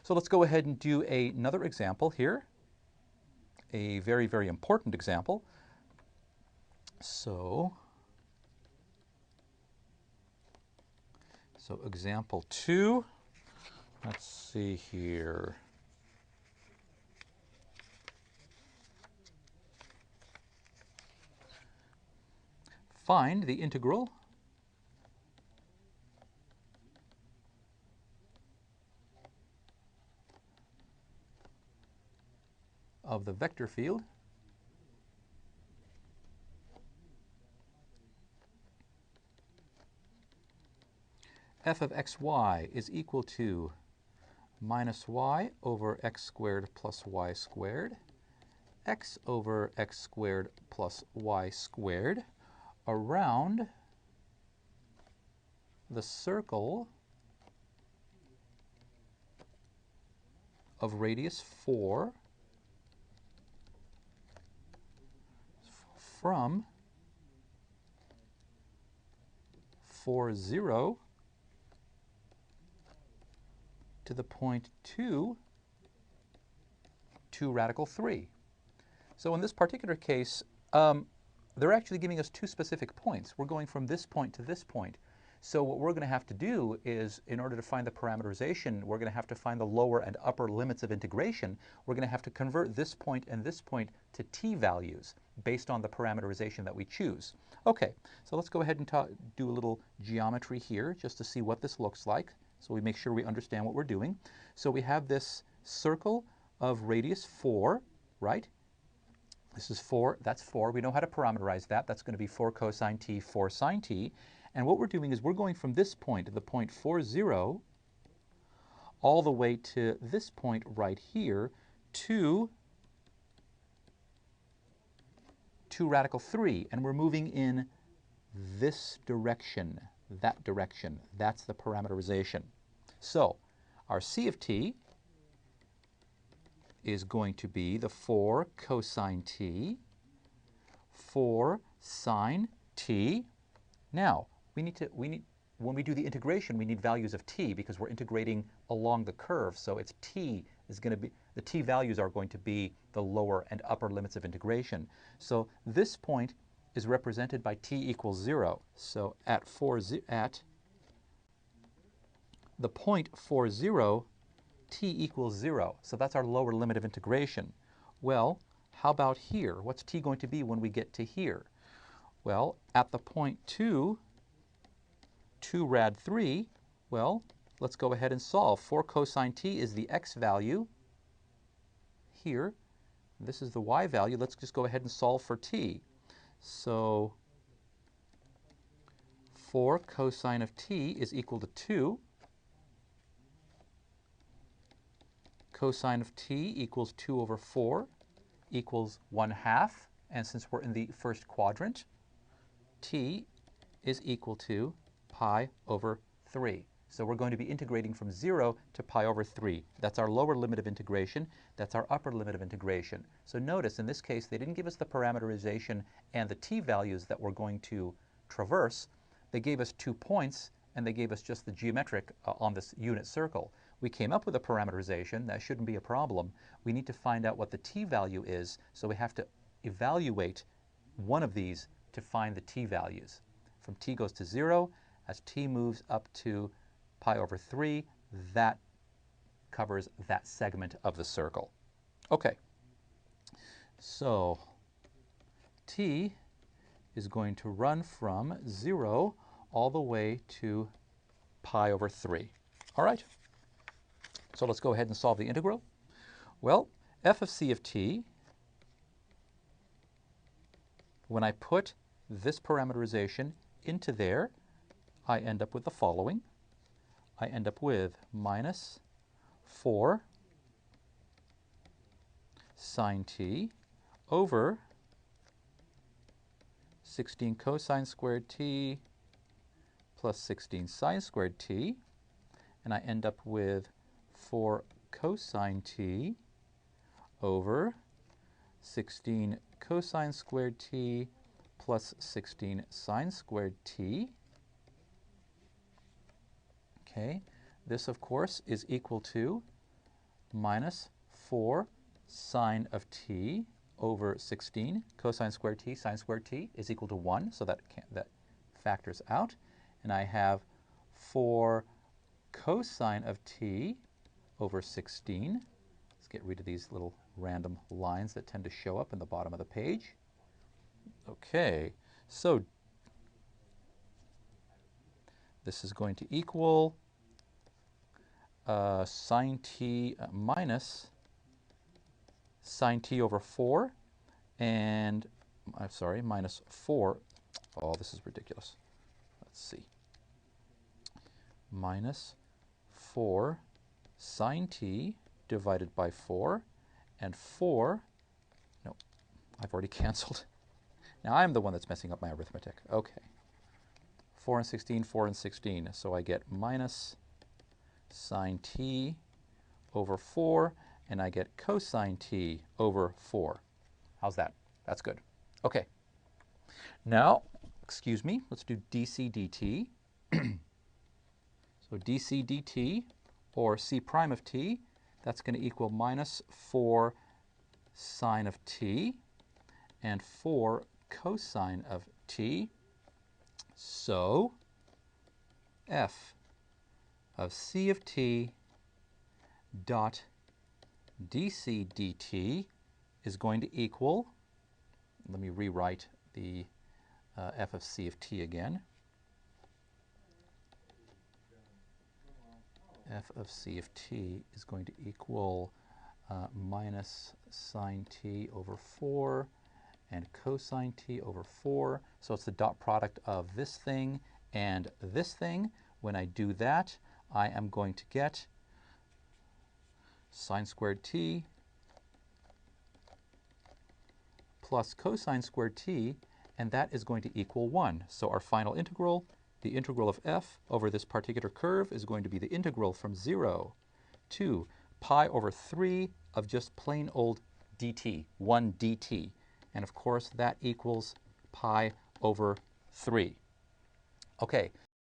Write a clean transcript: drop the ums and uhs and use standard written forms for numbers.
So let's go ahead and do another example here, a very, very important example. So example 2, let's see here. Find the integral of the vector field f of xy is equal to minus y over x squared plus y squared, x over x squared plus y squared, around the circle of radius 4 from 4, 0 to the point 2, 2 radical 3. So in this particular case, they're actually giving us 2 specific points. We're going from this point to this point. So what we're going to have to do is, in order to find the parameterization, we're going to have to find the lower and upper limits of integration. We're going to have to convert this point and this point to t values based on the parameterization that we choose. Okay, so let's go ahead and do a little geometry here just to see what this looks like, so we make sure we understand what we're doing. So we have this circle of radius 4, right? This is 4, that's 4. We know how to parameterize that. That's going to be 4 cosine t, 4 sine t. And what we're doing is we're going from this point, the point 4, 0, all the way to this point right here, to 2 radical 3. And we're moving in this direction, that direction. That's the parameterization. So our c of t is going to be the 4 cosine t, 4 sine t. Now, when we do the integration, we need values of t because we're integrating along the curve. So it's t is going to be, the t values are going to be the lower and upper limits of integration. So this point is represented by t equals 0. So at the point 4, 0, t equals 0. So that's our lower limit of integration. Well, how about here? What's t going to be when we get to here? Well, at the point 2 rad 3, well, let's go ahead and solve. 4 cosine t is the x value here. This is the y value. Let's just go ahead and solve for t. So 4 cosine of t is equal to 2. Cosine of t equals 2 over 4 equals 1/2. And since we're in the first quadrant, t is equal to pi over 3. So we're going to be integrating from 0 to pi over 3. That's our lower limit of integration. That's our upper limit of integration. So notice in this case they didn't give us the parameterization and the t values that we're going to traverse. They gave us 2 points and they gave us just the geometric on this unit circle. We came up with a parameterization. That shouldn't be a problem. We need to find out what the t value is, so we have to evaluate one of these to find the t values. From t goes to 0, as t moves up to pi over 3, that covers that segment of the circle. Okay, so t is going to run from 0 all the way to pi over 3. All right, so let's go ahead and solve the integral. Well, f of c of t, when I put this parameterization into there, I end up with the following. I end up with minus 4 sine t over 16 cosine squared t plus 16 sine squared t, and I end up with 4 cosine t over 16 cosine squared t plus 16 sine squared t. Okay, this of course is equal to minus 4 sine of t over 16. Cosine squared t, sine squared t is equal to 1, so that factors out. And I have 4 cosine of t over 16. Let's get rid of these little random lines that tend to show up in the bottom of the page. Okay, so this is going to equal sine t minus sine t over 4, and I'm sorry, minus 4. Oh, this is ridiculous. Let's see. Minus 4 sine t divided by 4, and 4, no, I've already canceled. Now I'm the one that's messing up my arithmetic. Okay. 4 and 16, 4 and 16. So I get minus sine t over 4, and I get cosine t over 4. How's that? That's good. Okay. Now, excuse me, let's do dc dt. So dc dt, or c prime of t, that's going to equal minus 4 sine of t and 4 cosine of t. So f of c of t dot dc dt is going to equal, let me rewrite the f of c of t again. F of c of t is going to equal minus sine t over 4 and cosine t over 4. So it's the dot product of this thing and this thing. When I do that, I am going to get sine squared t plus cosine squared t, and that is going to equal 1. So our final integral, the integral of f over this particular curve, is going to be the integral from 0 to pi over 3 of just plain old dt, 1 dt. And of course, that equals pi over 3. Okay,